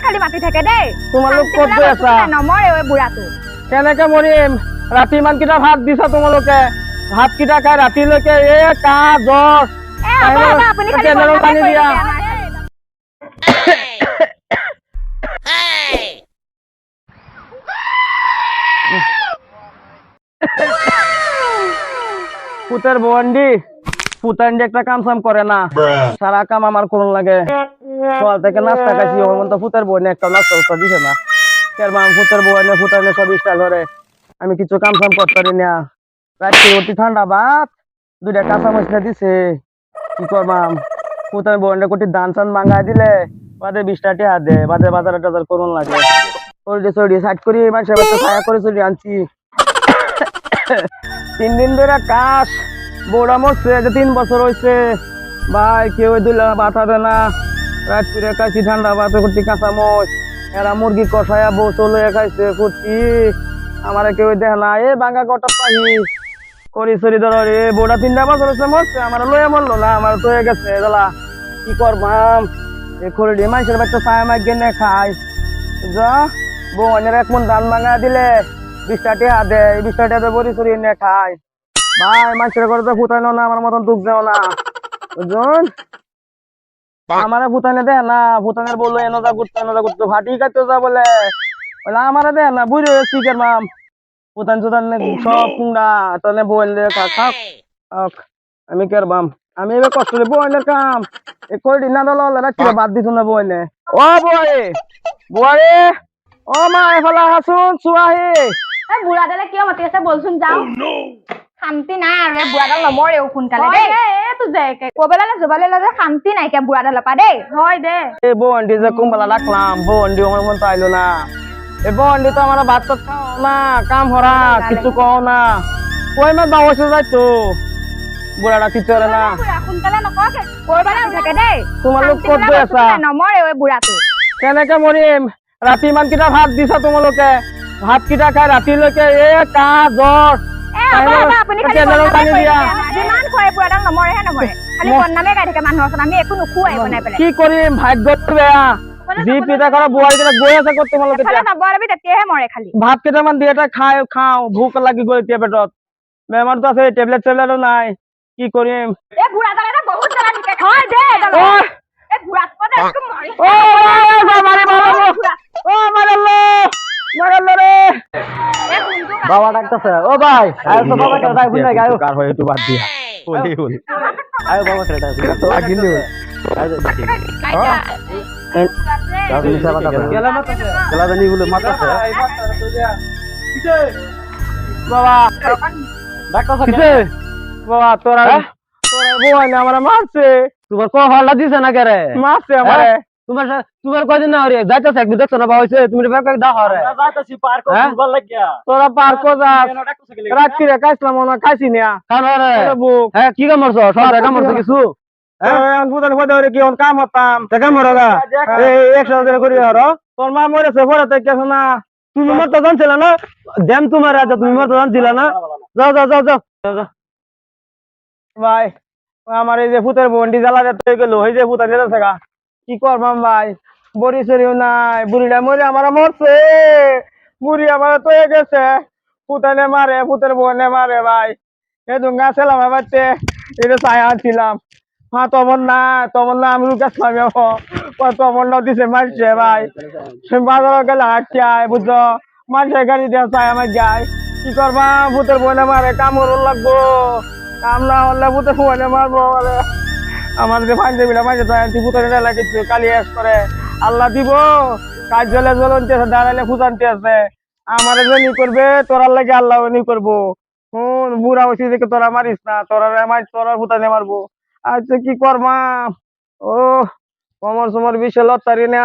খালি মাতি থাকে দেই তোমালোক ক'ত গৈ আছা নমৰে ওই বুঢ়াটো কেনেকে মৰিম ৰাতি ইমান কেইটা ভাত দিছা তোমালোকে ভাত কেইটা খাই ৰাতিলৈকে কাহ জ্বৰ আপুনি জেনেৰেল পানী দিয়া পুতের বন্ডি পুতান্ডি একটা কাম সাম করে না সারা কাম আমার করুন লাগে সকাল থেকে নাস্তা খাইছি ওর মতো পুতের বন্ডি একটা নাস্তা দিছে না পুতের বন্ডি পুতান্ডি সব স্টাইল করে আমি কিছু কাম সাম করতে পারি না রাত্রি অতি ঠান্ডা ভাত দুইটা কাঁচা মশলা দিছে কি করবাম পুতের বন্ডি কোটি দান চান মাঙ্গাই দিলে বাদে 20টা টাকা দে বাদে বাজার টাজার করুন লাগে ওই সরি সাইড করি মানুষের বাচ্চা ছায়া করে চলি আনছি 3 দিন ধরে কাশ বৌড়া মরছে যে 3 বছর হয়েছে ভাই কেউ দিল বাতা দে না রাত ফিরে খাইছি ঠান্ডা ভাত করছি কাঁচা মশ এরা মুরগি কষায়া বউ চলে খাইছে করছি আমার কেউ দেখ না এ বাঙ্গা কটা পাহি করি সরি ধর রে বৌড়া 3টা বছর হয়েছে মরছে আমার লয়ে মরলো না আমার তো হয়ে গেছে দাদা কি করবাম এ করে দিয়ে মানুষের বাচ্চা ছায়া মাইক গেনে খাই যা বউ অনেক 1 মন ধান মাঙ্গা দিলে 20টা টাকা দে 20টা টাকা বড়ি সরি এনে খাই ভাই মানুষের ঘরে তো ফুটাইলো না আমার মতন দুঃখ দেও না বুঝুন আমারে ফুটাইলে দেয় না ফুটানের বললো এনো যা করতে ভাটি খাইতে যা বলে আমারে দেয় না বুঝে শিখের মাম ফুটান চুটান সব কুন্ডা তাহলে বললে খাক আমি কেরবাম আমি এবার কষ্ট করে বইনের কাম এ কই দিন না দল রাখছি বাদ দিছ না বইনে ও বয়ে ও মা এফালা হাসুন সুয়াহি এই বুঢ়াডালে কিয় মাতি আছে বলচোন যাও শান্তি নাই আৰু এই বুঢ়াডাল নমৰেও সোনকালে দেই এইটো যে কবেলালে জবালে লাগে শান্তি নাইকিয়া বুঢ়াডালৰ পৰা দেই হয় দে এই বন্ডি যে কুম্বলা রাখলাম বন্ডি আমার মন চাইলো না এই বন্ডি তো আমার ভাত খাও না কাম হরা কিছু কও না কই মা বাবসে যাইতো বুঢ়াটা কিছু হরে না সোনকালে নককে কবেলা থাকে দেই তোমালোক ক'ত গৈ আছা নমৰে ওই বুঢ়াটো কেনেকে মৰিম ৰাতি ইমান কেইটা ভাত দিছা তোমালোকে ভাত কেইটা খাই ৰাতিলৈকে কাহ জ্বৰ আপুনি জেনেৰেল পানী দিয়া যিমান খোৱাই বুঢ়াডাল নমৰেহে নমৰে খালি বদনামে গাই থাকে মানুহৰ ওচৰত আমি একো নোখোৱাই বনাই পেলাই কি কৰিম ভাগ্যটো বেয়া যি পিতা কৰা বোৱাৰী কেইটা গৈ আছে ক'ত তোমালোকে নবৰাবি তেতিয়াহে মৰে খালি ভাত কেইটামান দিয়ে এটা খাওঁ ভোক লাগি গ'ল এতিয়া পেটত বেমাৰটো আছে টেবলেট চেবলেটো নাই কি কৰিম এই বুঢ়াডালে এটা বহুত জ্বালা দিছে হয় দে এই বুঢ়াক পদে একদম মাৰি মারলো রে বাবা ডাকতেছে ও ভাই আয় তো বাবা কে ডাক বুঝা গায় কার হয় একটু বাদ দিয়া বলি আয় বাবা কে ডাক তো আগিন দিও আয় দেখি যাও তুমি সেবা করো গেলা জানি বলে মাতাছে বাবা ডাকতেছে কিসে বাবা তোরা বউ না আমারে মারছে তোমার কো হল্লা দিছে না করে মারছে আমারে তোমার কয়দিন না হরে যাইতাছ একদিন দেখছ না বা হইছে তুমি ব্যাগ দাও হরে যাইতাছি পার্ক ফুটবল লাগিয়া তোরা পার্ক যা রাত্রি রে কাইছলাম না খাইছি না খান হরে হ্যাঁ কি কাম করছ শহরে কাম করছ কিছু হ্যাঁ বুদান পদে হরে কি কাম হতাম তে কাম হরগা এই 100 টাকা করি হরো তোর মা মরেছে পড়াতে কেছ না তুমি মত জানছিল না দেম তোমার রাজা তুমি মত জানছিল না যাও যাও যাও যাও ভাই আমার এই যে ফুতের বন্ডি জ্বালা যেতে গেল এই যে ফুতা যেতে থাকা কি করবাম ভাই বড়ি সরিও নাই বুড়িটা মরে আমার মরছে বুড়ি আমার তো গেছে ফুটানে মারে ফুতের বোনে মারে ভাই এ দুঙ্গা ছিলাম বাড়তে এটা ছায়া ছিলাম হ্যাঁ তমন না আমি গেছিলাম তমনটাও দিছে মারছে ভাই বাজারে গেলে হাঁটতে আয় বুঝছো মানুষের গাড়ি দিয়ে ছায়া আমার যায় কি করবা ফুতের বোনে মারে কামড় লাগবো কাম না হলে ফুতের বোনে মারবো আমার যে পাঞ্জাবিটা মাঝে ফুটানে লাগিয়েছে কালি এস করে আল্লাহ দিব কাজ জলে জ্বলনতে আছে দাঁড়াইলে ফুটানতে আছে আমার নি করবে তোরার লাগে আল্লাহ নি করবো বুড়া হয়েছি দেখে তোরা মারিস না তোরা ফুটানে মারবো আচ্ছা কি করবা ও কমর সমর বিষে লতারি না